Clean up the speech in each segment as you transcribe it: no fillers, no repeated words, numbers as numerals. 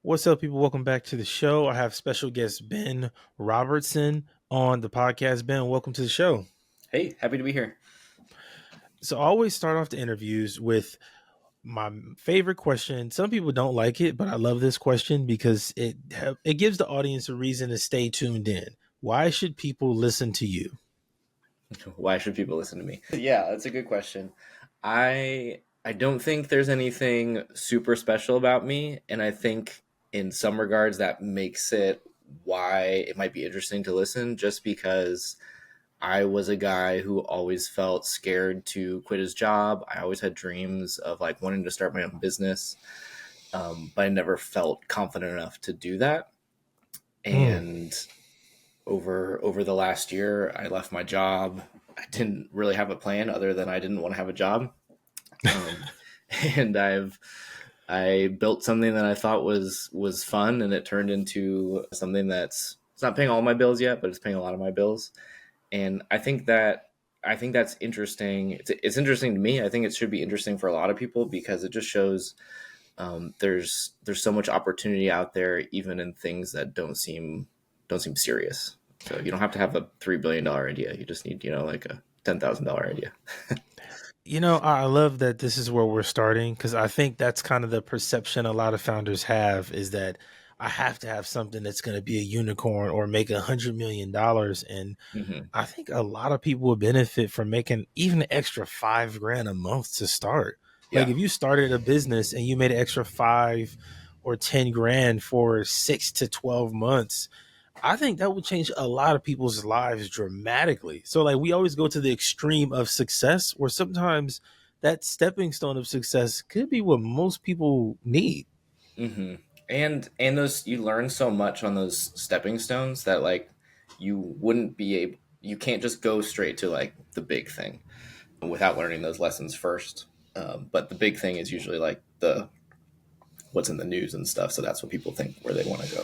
What's up, people? Welcome back to the show. I have special guest Ben Robertson on the podcast. Ben, welcome to the show. Hey, happy to be here. So, I always start off the interviews with my favorite question. Some people don't like it, but I love this question because it gives the audience a reason to stay tuned in. Why should people listen to you? Why should people listen to me? Yeah, that's a good question. I don't think there's anything super special about me, and I think in some regards that makes it why it might be interesting to listen just because I was a guy who always felt scared to quit his job. I always had dreams of like wanting to start my own business, but I never felt confident enough to do that. Mm. And over the last year, I left my job. I didn't really have a plan other than I didn't want to have a job, um, and I built something that I thought was fun, and it turned into something that's it's not paying all my bills yet, but it's paying a lot of my bills. And I think that's interesting. It's interesting to me. I think it should be interesting for a lot of people because it just shows there's so much opportunity out there, even in things that don't seem serious. So you don't have to have a $3 billion idea. You just need, like a $10,000 idea. I love that this is where we're starting because I think that's kind of the perception a lot of founders have is that I have to have something that's going to be a unicorn or make $100 million. And Hmm. I think a lot of people would benefit from making even an extra 5 grand a month to start. Like Yeah. if you started a business and you made an extra 5 or 10 grand for 6 to 12 months, I think that would change a lot of people's lives dramatically. So like we always go to the extreme of success where sometimes that stepping stone of success could be what most people need. Hmm. And those you learn so much on those stepping stones that like you can't just go straight to like the big thing without learning those lessons first. But the big thing is usually like the what's in the news and stuff. So that's what people think where they want to go.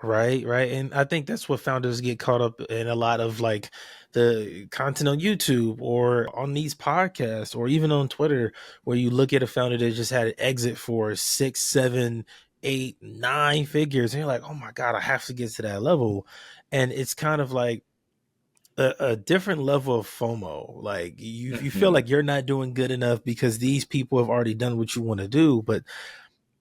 Right, right. And I think that's what founders get caught up in a lot of like the content on YouTube or on these podcasts or even on Twitter, where you look at a founder that just had an exit for 6, 7, 8, 9 figures. And you're like, oh my God, I have to get to that level. And it's kind of like a different level of FOMO. Like you feel Hmm. like you're not doing good enough because these people have already done what you want to do. But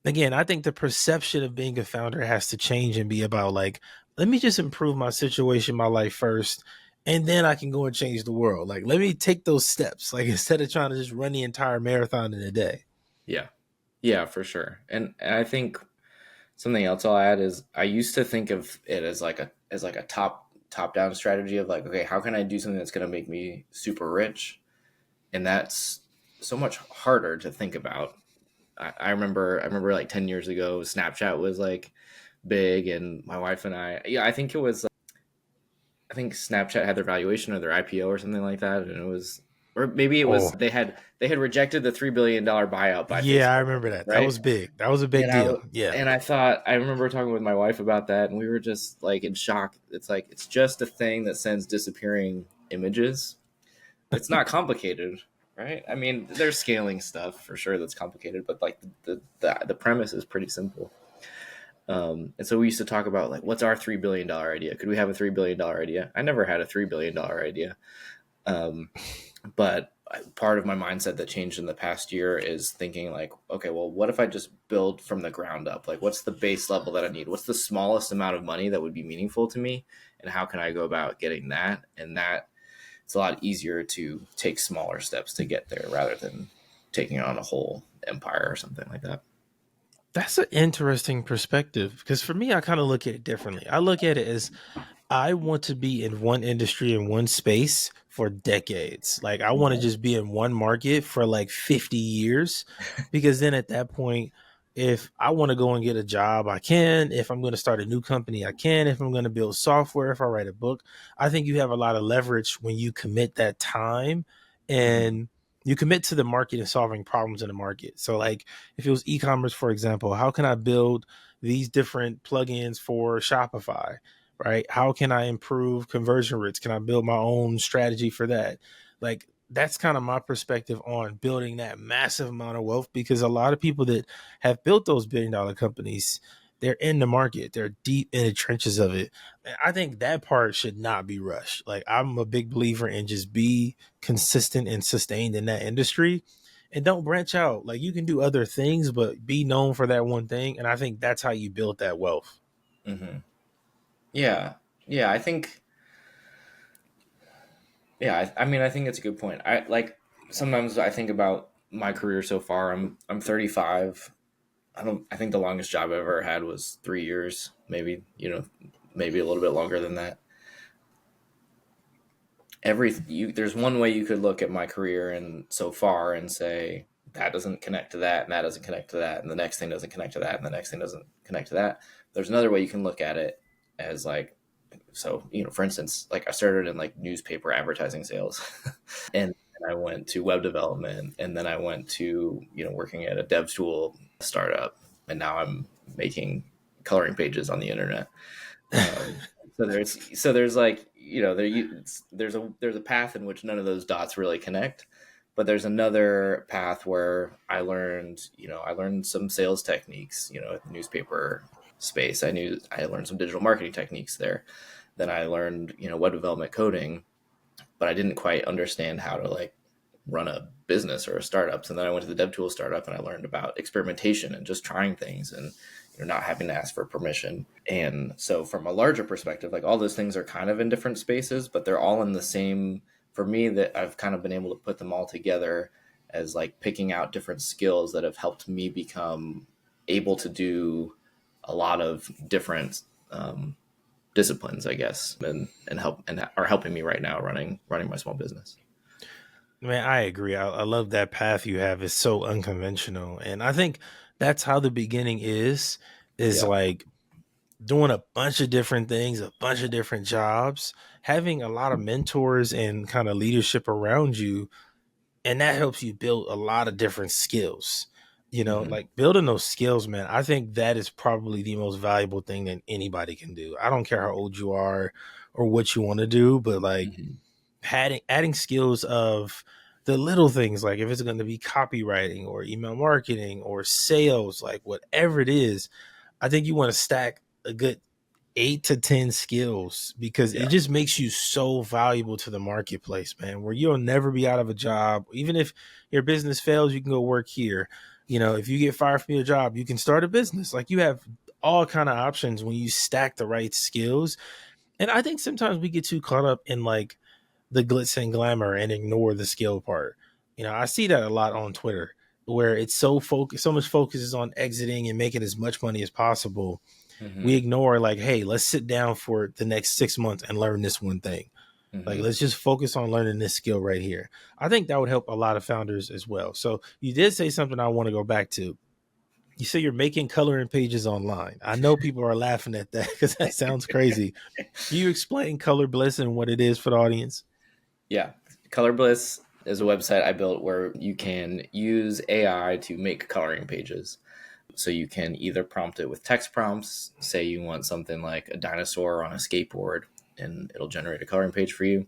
again, I think the perception of being a founder has to change and be about like, let me just improve my situation, my life first, and then I can go and change the world. Like, let me take those steps. Like instead of trying to just run the entire marathon in a day. Yeah. Yeah, for sure. And I think something else I'll add is I used to think of it as like a top down strategy of like, okay, how can I do something that's going to make me super rich? And that's so much harder to think about. I remember like 10 years ago, Snapchat was like big, and my wife and I think it was I think Snapchat had their valuation or their IPO or something like that, and it was, or maybe it was Oh, they had rejected the $3 billion buyout by yeah, I Facebook, remember that. That right? was big. That was a big And I deal. Yeah. and I thought I remember talking with my wife about that, and we were just like in shock. It's like it's just a thing that sends disappearing images. It's not complicated, right? I mean, there's scaling stuff for sure that's complicated, but like the premise is pretty simple. And so we used to talk about like, what's our $3 billion idea? Could we have a $3 billion idea? I never had a $3 billion idea. Um, but part of my mindset that changed in the past year is thinking like, okay, well, what if I just build from the ground up? Like, what's the base level that I need? What's the smallest amount of money that would be meaningful to me? And how can I go about getting that? And that it's a lot easier to take smaller steps to get there rather than taking on a whole empire or something like that. That's an interesting perspective because for me, I kind of look at it differently. I look at it as I want to be in one industry in one space for decades. Like I want to Okay. just be in one market for like 50 years because then at that point if I want to go and get a job, I can. If I'm going to start a new company, I can. If I'm going to build software, if I write a book, I think you have a lot of leverage when you commit that time Mhm. and you commit to the market and solving problems in the market. So like if it was e-commerce, for example, how can I build these different plugins for Shopify? Right? How can I improve conversion rates? Can I build my own strategy for that? Like that's kind of my perspective on building that massive amount of wealth, because a lot of people that have built those billion-dollar companies, they're in the market, they're deep in the trenches of it. I think that part should not be rushed. Like, I'm a big believer in just be consistent and sustained in that industry, and don't branch out. Like, you can do other things, but be known for that one thing. And I think that's how you build that wealth. Hmm. Yeah, yeah. I think, yeah. I mean, I think it's a good point. I like sometimes I think about my career so far. I'm 35. I don't. I think the longest job I ever had was 3 years. Maybe maybe a little bit longer than that. There's one way you could look at my career and so far and say that doesn't connect to that, and that doesn't connect to that, and the next thing doesn't connect to that, and the next thing doesn't connect to that. There's another way you can look at it as like, so for instance, like I started in like newspaper advertising sales, and I went to web development, and then I went to working at a dev tool startup, and now I'm making coloring pages on the internet. Um, so there's like there's a path in which none of those dots really connect, but there's another path where I learned some sales techniques at the newspaper space. I learned some digital marketing techniques there. Then I learned web development coding, but I didn't quite understand how to like run a business or a startup. So then I went to the dev tool startup and I learned about experimentation and just trying things and not having to ask for permission. And so from a larger perspective, like all those things are kind of in different spaces, but they're all in the same, for me, that I've kind of been able to put them all together as like picking out different skills that have helped me become able to do a lot of different disciplines, I guess, and help and are helping me right now running my small business. Man, I agree. I love that path you have. It's so unconventional. And I think that's how the beginning is Yeah. like doing a bunch of different things, a bunch of different jobs, having a lot of mentors and kind of leadership around you. And that helps you build a lot of different skills. Hmm. Like building those skills, man, I think that is probably the most valuable thing that anybody can do. I don't care how old you are or what you want to do, but like Hmm. adding skills of the little things, like if it's going to be copywriting or email marketing or sales, like whatever it is, I think you want to stack a good 8 to 10 skills, because it Yeah. just makes you so valuable to the marketplace, man, where you'll never be out of a job. Even if your business fails, you can go work here. If you get fired from your job, you can start a business. Like, you have all kind of options when you stack the right skills. And I think sometimes we get too caught up in like the glitz and glamour and ignore the skill part. I see that a lot on Twitter, where it's so much focus is on exiting and making as much money as possible. We Hmm. ignore like, hey, let's sit down for the next 6 months and learn this one thing. Like, Hmm. let's just focus on learning this skill right here. I think that would help a lot of founders as well. So you did say something I want to go back to. You say you're making coloring pages online. I know people are laughing at that because that sounds crazy. Can you explain ColorBliss and what it is for the audience? Yeah. ColorBliss is a website I built where you can use AI to make coloring pages. So you can either prompt it with text prompts, say you want something like a dinosaur on a skateboard, and it'll generate a coloring page for you.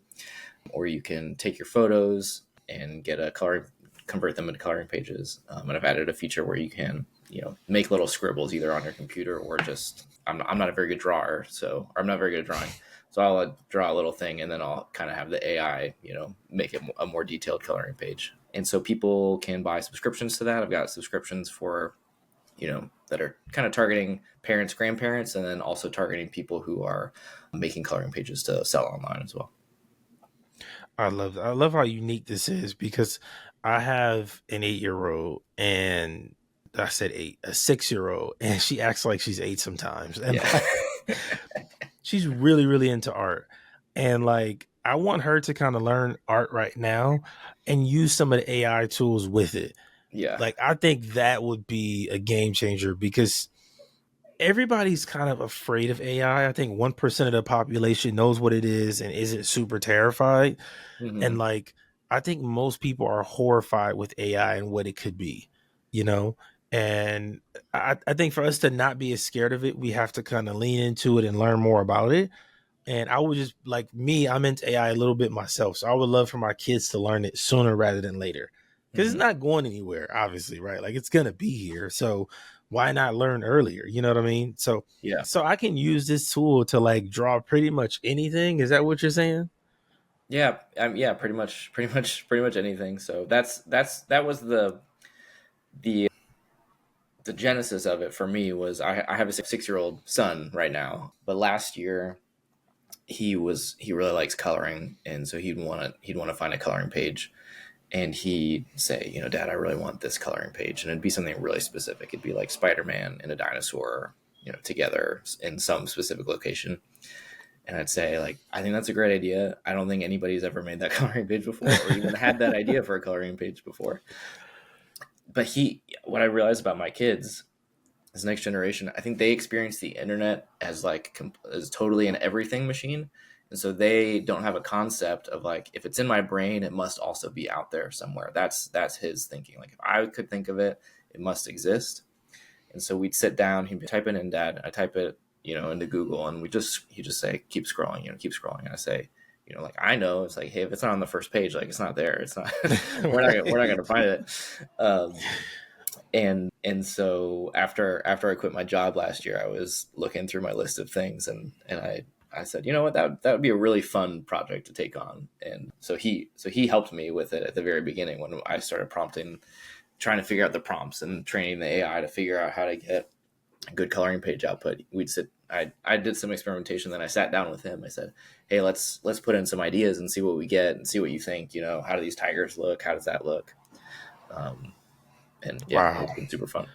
Or you can take your photos and convert them into coloring pages. And I've added a feature where you can, make little scribbles either on your computer or just. I'm not a very good drawer, or I'm not very good at drawing. So I'll draw a little thing and then I'll kind of have the AI, make it a more detailed coloring page. And so people can buy subscriptions to that. I've got subscriptions for, that are kind of targeting parents, grandparents, and then also targeting people who are making coloring pages to sell online as well. I love how unique this is, because I have an 8-year old, and I said eight, a 6-year old, and she acts like she's eight sometimes. And Yeah. like, she's really, really into art. And like, I want her to kind of learn art right now and use some of the AI tools with it. Yeah. Like, I think that would be a game changer, because everybody's kind of afraid of AI. I think 1% of the population knows what it is and isn't super terrified. And Hmm. like, I think most people are horrified with AI and what it could be, you know? And I think for us to not be as scared of it, we have to kind of lean into it and learn more about it. And I would just like me, I'm into AI a little bit myself. So I would love for my kids to learn it sooner rather than later. Because it's Hmm. not going anywhere, obviously, right? Like it's gonna be here. So why not learn earlier? You know what I mean? So Yeah. so I can use this tool to like draw pretty much anything. Is that what you're saying? Yeah, yeah, pretty much anything. So that was the the genesis of it for me. Was I have a 6-year-old son right now, but last year he really likes coloring, and so he'd want to find a coloring page, and he'd say, Dad, I really want this coloring page, and it'd be something really specific. It'd be like Spider-Man and a dinosaur, together in some specific location. And I'd say, like, I think that's a great idea. I don't think anybody's ever made that coloring page before, or even had that idea for a coloring page before. But what I realized about my kids, this next generation, I think they experience the internet as like as totally an everything machine, and so they don't have a concept of like, if it's in my brain, it must also be out there somewhere. That's his thinking. Like, if I could think of it, it must exist. And so we'd sit down, he'd type it in, Dad. I type it, into Google, and he just say, keep scrolling, keep scrolling. And I say, like, I know, it's like, hey, if it's not on the first page, like, it's not there. It's not. We're not gonna find it. And so after I quit my job last year, I was looking through my list of things, and I said, you know what, that would be a really fun project to take on. And so he helped me with it at the very beginning when I started prompting, trying to figure out the prompts and training the AI to figure out how to get a good coloring page output. I did some experimentation. Then I sat down with him. I said, hey, let's put in some ideas and see what we get and see what you think. How do these tigers look? How does that look? Um, and yeah, Wow. it's been super fun.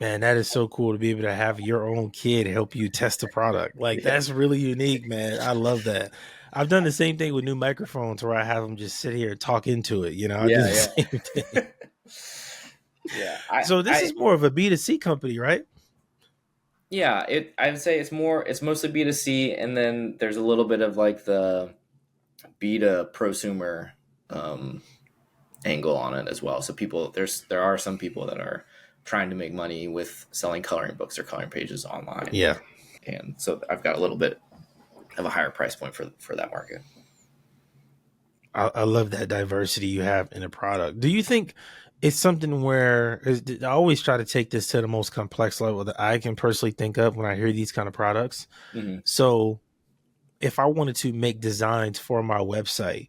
Man, that is so cool to be able to have your own kid help you test the product. Like Yeah, that's really unique, man. I love that. I've done the same thing with new microphones where I have them just sit here and talk into it. I do the yeah, same thing. yeah. Yeah, I, So this I, is more of a B2C company, right? yeah. I'd say it's mostly B2C, and then there's a little bit of like the B to prosumer um, angle on it as well. So there are some people that are trying to make money with selling coloring books or coloring pages online, Yeah. and so I've got a little bit of a higher price point for that market. I love that diversity you have in a product. Do you think it's something where I always try to take this to the most complex level that I can personally think of when I hear these kind of products? Hmm. So if I wanted to make designs for my website,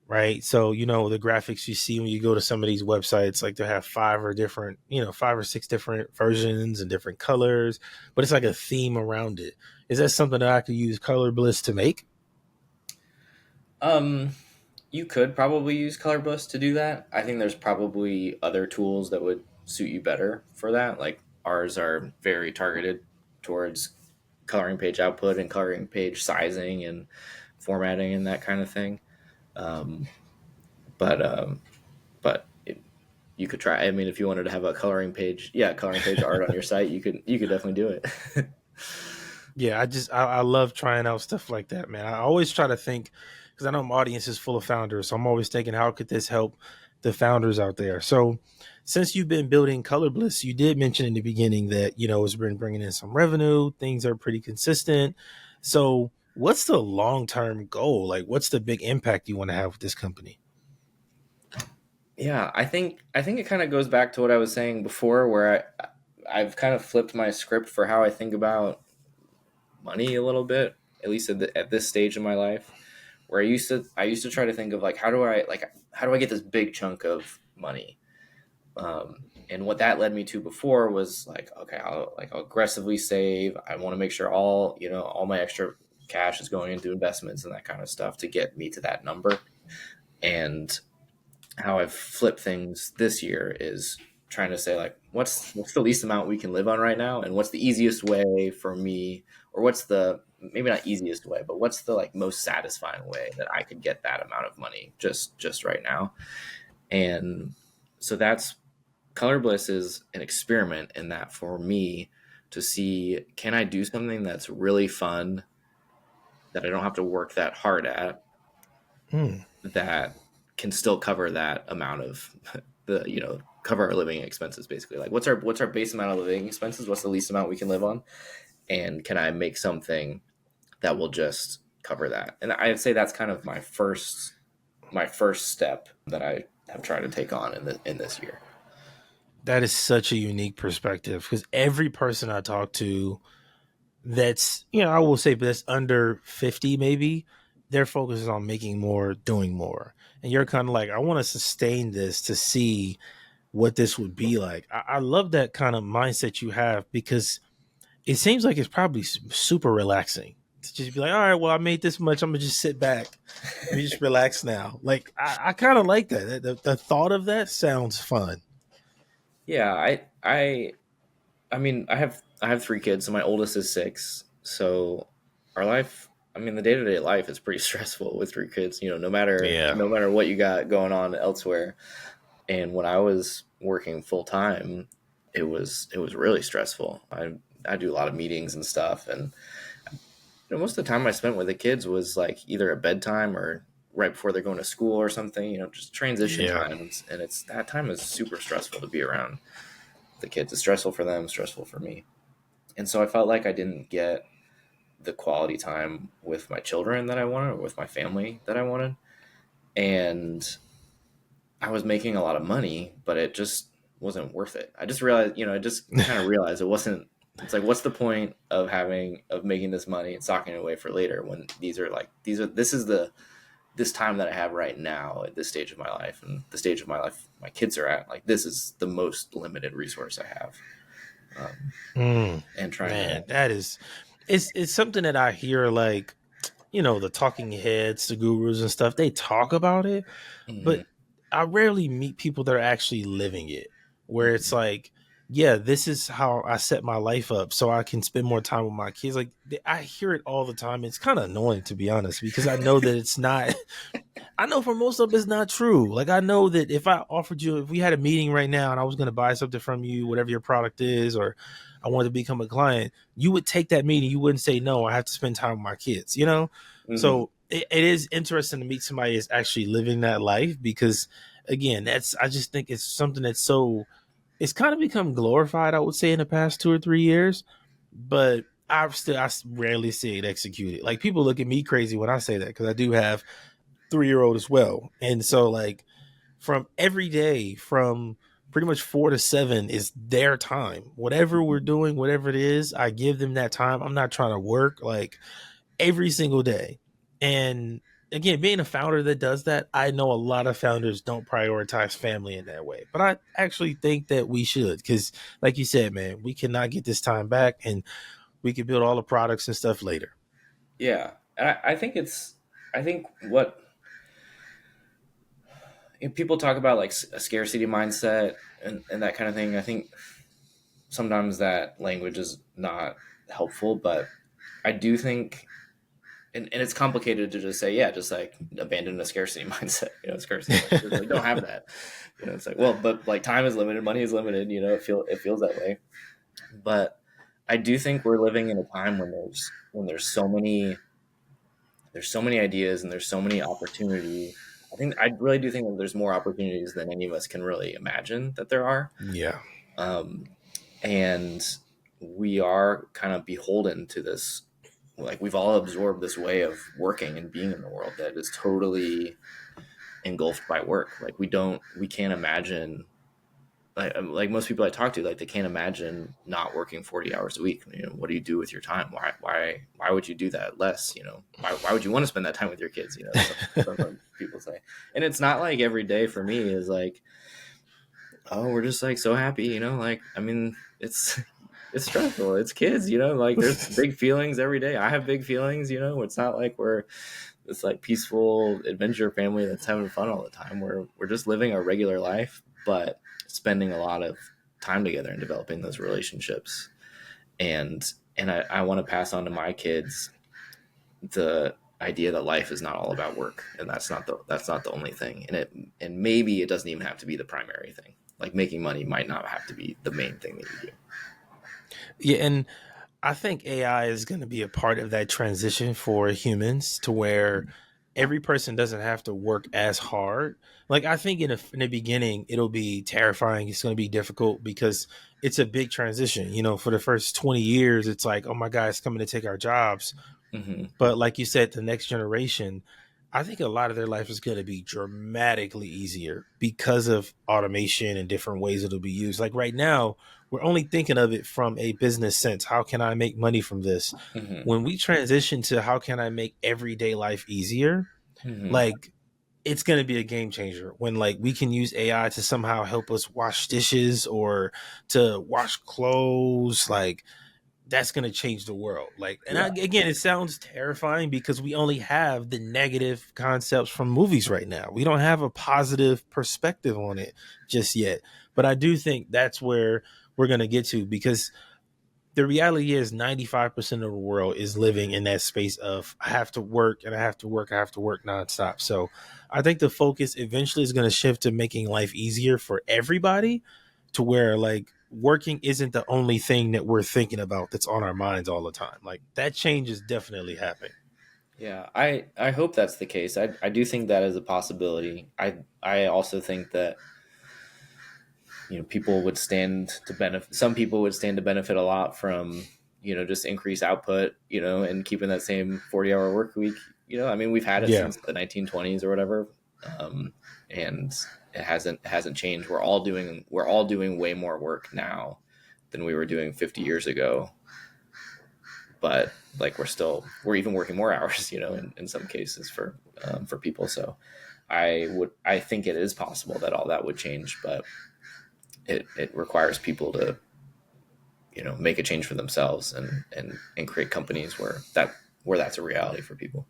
right? So, the graphics you see when you go to some of these websites, like they have five or six different versions and different colors, but it's like a theme around it. Is that something that I could use ColorBliss to make? Um, you could probably use ColorBliss to do that. I think there's probably other tools that would suit you better for that. Like, ours are very targeted towards coloring page output and coloring page sizing and formatting and that kind of thing. Um, but you could try. I mean, if you wanted to have a coloring page art on your site, you could definitely do it. Yeah, I love trying out stuff like that, man. I always try to think because I know my audience is full of founders, so I'm always thinking, how could this help the founders out there? So, since you've been building ColorBliss, you did mention in the beginning that it's been bringing in some revenue. Things are pretty consistent. So, what's the long term goal? Like, what's the big impact you want to have with this company? Yeah, I think it kind of goes back to what I was saying before, where I've kind of flipped my script for how I think about money a little bit, at least at this stage in my life, where I used to try to think of like, how do I get this big chunk of money. And what that led me to before was like, okay, I'll aggressively save. I want to make sure all my extra cash is going into investments and that kind of stuff to get me to that number. And how I've flipped things this year is trying to say, like, what's the least amount we can live on right now, and what's the easiest way for me, or what's the, maybe not easiest way, but what's the like most satisfying way that I could get that amount of money just right now. And so that's Color Bliss is an experiment in that for me, to see, can I do something that's really fun that I don't have to work that hard at, Hmm. that can still cover that amount of cover our living expenses, basically. Like, what's our base amount of living expenses, what's the least amount we can live on, and can I make something that will just cover that. And I'd say that's kind of my first step that I have tried to take on in this year. That is such a unique perspective because every person I talk to that's, I will say, but that's under 50 maybe, their focus is on making more, doing more. And you're kind of like, I want to sustain this to see what this would be like. I love that kind of mindset you have because it seems like it's probably super relaxing to just be like, all right, well, I made this much. I'm gonna just sit back. Let me just relax now. Like, I kind of like that. The thought of that sounds fun. Yeah, I mean, I have 3 kids, so my oldest is 6. So our life, I mean, the day-to-day life is pretty stressful with 3 kids, no matter Yeah. no matter what you got going on elsewhere. And when I was working full time, it was really stressful. I do a lot of meetings and stuff, and most of the time I spent with the kids was like either at bedtime or right before they're going to school or something, just transition Yeah. times. And it's that time is super stressful to be around the kids. It's stressful for them, stressful for me. And so I felt like I didn't get the quality time with my children that I wanted, or with my family that I wanted. And I was making a lot of money, but it just wasn't worth it. I just realized, I just kind of realized it wasn't. It's like, what's the point of making this money and stocking it away for later when this time that I have right now at this stage of my life and the stage of my life my kids are at. Like, this is the most limited resource I have, and trying to. Man, that is, it's something that I hear like, the talking heads, the gurus and stuff, they talk about it, Mhm, but I rarely meet people that are actually living it, where it's mhm, like, yeah, this is how I set my life up so I can spend more time with my kids. Like, I hear it all the time. It's kind of annoying, to be honest, because I know that it's not, I know for most of it's not true. Like, I know that if we had a meeting right now and I was going to buy something from you, whatever your product is, or I wanted to become a client, you would take that meeting. You wouldn't say, no, I have to spend time with my kids. mhm. So it is interesting to meet somebody that's actually living that life because, again, I just think it's something it's kind of become glorified, I would say, in the past 2 or 3 years, but I rarely see it executed. Like, people look at me crazy when I say that because I do have 3-year-old as well. And so, like, from every day from pretty much 4 to 7 is their time. Whatever we're doing, whatever it is, I give them that time. I'm not trying to work like every single day. And again, being a founder that does that, I know a lot of founders don't prioritize family in that way. But I actually think that we should because, like you said, man, we cannot get this time back and we can build all the products and stuff later. Yeah, and I think what people talk about, like a scarcity mindset and that kind of thing. I think sometimes that language is not helpful, but I do think, and it's complicated to just say, yeah, just like abandon a scarcity mindset. Scarcity mindset. It's like, don't have that. It's like, well, but like time is limited, money is limited. It feels that way. But I do think we're living in a time when there's so many ideas and there's so many opportunities. I really do think that there's more opportunities than any of us can really imagine that there are. Yeah. Um, and we are kind of beholden to this. Like, we've all absorbed this way of working and being in the world that is totally engulfed by work. Like, we can't imagine, like most people I talk to, like, they can't imagine not working 40 hours a week. What do you do with your time? Why would you do that less? Why would you want to spend that time with your kids? Sometimes people say. And it's not like every day for me is like, oh, we're just like so happy, like, I mean, it's stressful. It's kids, like, there's big feelings every day. I have big feelings. It's not like we're this like peaceful adventure family that's having fun all the time. We're just living a regular life, but spending a lot of time together and developing those relationships. And I want to pass on to my kids the idea that life is not all about work, and that's not the only thing. And maybe it doesn't even have to be the primary thing. Like, making money might not have to be the main thing that you do. Yeah, and I think AI is going to be a part of that transition for humans to where every person doesn't have to work as hard. Like, I think in the beginning it'll be terrifying. It's going to be difficult because it's a big transition. For the first 20 years, it's like, oh my God, it's coming to take our jobs. Hmm. But like you said, the next generation, I think a lot of their life is going to be dramatically easier because of automation and different ways it'll be used. Like right now, we're only thinking of it from a business sense. How can I make money from this? Hmm. When we transition to how can I make everyday life easier, Hmm. like it's going to be a game changer when like we can use AI to somehow help us wash dishes or to wash clothes. Like that's going to change the world. Like, and Yeah. again, it sounds terrifying because we only have the negative concepts from movies right now. We don't have a positive perspective on it just yet. But I do think that's where we're going to get to, because the reality is 95% of the world is living in that space of I have to work and I have to work, I have to work nonstop. So I think the focus eventually is going to shift to making life easier for everybody, to where like working isn't the only thing that we're thinking about that's on our minds all the time. Like that change is definitely happening. Yeah, I hope that's the case. I do think that is a possibility. I also think that people would stand to benefit. Some people would stand to benefit a lot from just increased output, and keeping that same 40-hour work week. I mean, we've had it Yeah. since the 1920s or whatever, um, and it hasn't changed. We're all doing way more work now than we were doing 50 years ago, but like we're even working more hours, in some cases for people. So I think it is possible that all that would change, but it requires people to make a change for themselves and create companies where that's a reality for people.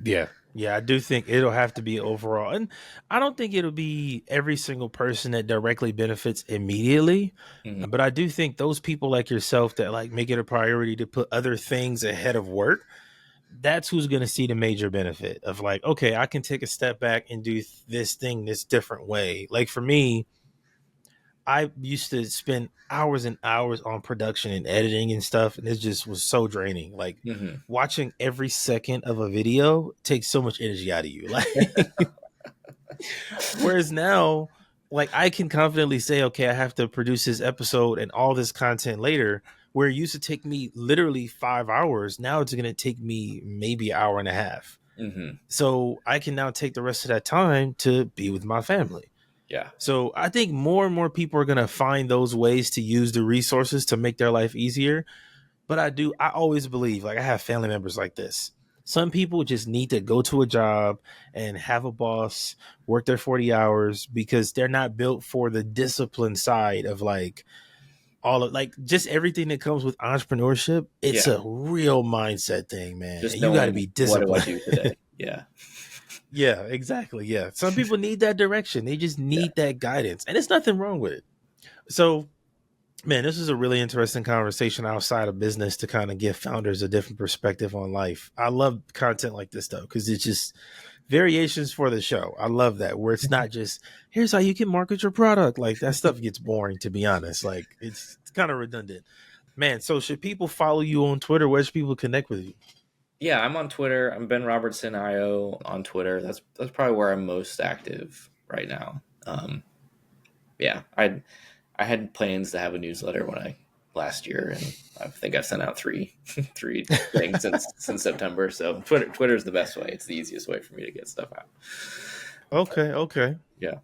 Yeah. Yeah, I do think it'll have to be overall. And I don't think it'll be every single person that directly benefits immediately. Hmm. But I do think those people like yourself that like make it a priority to put other things ahead of work, that's who's going to see the major benefit of like, okay, I can take a step back and do this thing this different way. Like for me, I used to spend hours and hours on production and editing and stuff, and it just was so draining. Like Hmm. watching every second of a video takes so much energy out of you. Like whereas now, like I can confidently say, okay, I have to produce this episode and all this content later. Where it used to take me literally 5 hours, now it's going to take me maybe an hour and a half. Hmm. So I can now take the rest of that time to be with my family. Yeah. So I think more and more people are going to find those ways to use the resources to make their life easier. But I always believe, like I have family members like this. Some people just need to go to a job and have a boss, work their 40 hours because they're not built for the discipline side of like all of like just everything that comes with entrepreneurship. It's Yeah. a real mindset thing, man. Just And you got to knowing be what do I disciplined. do today. Yeah. Yeah, exactly. Yeah. Some people need that direction. They just Yeah. need that guidance. And it's nothing wrong with it. So, man, this is a really interesting conversation outside of business to kind of give founders a different perspective on life. I love content like this though, because it's just variations for the show. I love that where it's not just here's how you can market your product. Like that stuff gets boring to be honest. Like it's kind of redundant. Man, so should people follow you on Twitter? Where should people connect with you? Yeah, I'm on Twitter. I'm Ben Robertson IO on Twitter. That's probably where I'm most active right now. Yeah, I had plans to have a newsletter when I last year, and I think I've sent out three three things since September. So Twitter is the best way. It's the easiest way for me to get stuff out. Okay, okay. Yeah,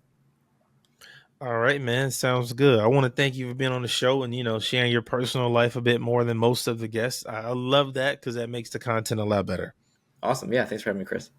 All right, man. Sounds good. I want to thank you for being on the show and sharing your personal life a bit more than most of the guests. I love that because that makes the content a lot better. awesome. Yeah, thanks for having me, Chris.